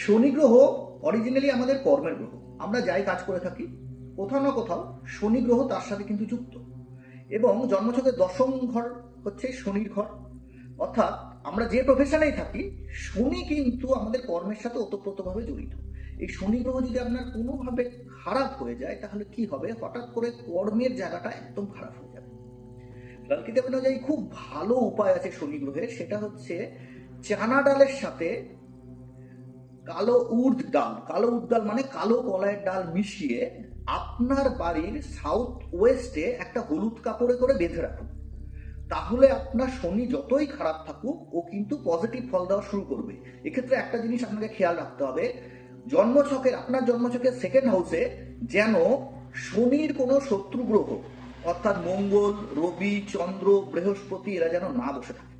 শনি গ্রহ অরিজিনালি আমাদের কর্মের গ্রহ। আমরা যাই কাজ করে থাকি কোথাও না কোথাও শনি গ্রহ তার সাথে কিন্তু যুক্ত, এবং জন্মছকের দশম ঘর হচ্ছে শনির ঘর। অর্থাৎ আমরা যে প্রফেশনেই থাকি শনি কিন্তু আমাদের কর্মের সাথে ওতপ্রোতভাবে জড়িত। এই শনি গ্রহ যদি আপনার কোনোভাবে খারাপ হয়ে যায় তাহলে কি হবে, হঠাৎ করে কর্মের জায়গাটা একদম খারাপ হয়ে যাবে। লালকিতাব অনুযায়ী খুব ভালো উপায় আছে শনি গ্রহের, সেটা হচ্ছে চানা ডালের সাথে কালো উর্দ ডাল মানে কালো কলাইয়ের ডাল মিশিয়ে আপনার বাড়ির সাউথ ওয়েস্টে একটা হলুদ কাপড়ে করে বেঁধে রাখুন। তাহলে আপনার শনি যতই খারাপ থাকুক ও কিন্তু পজিটিভ ফল দেওয়া শুরু করবে। এক্ষেত্রে একটা জিনিস আপনাকে খেয়াল রাখতে হবে, আপনার জন্মছকের সেকেন্ড হাউসে যেন শনির কোনো শত্রু গ্রহ অর্থাৎ মঙ্গল, রবি, চন্দ্র, বৃহস্পতি এরা যেন না বসে থাকে।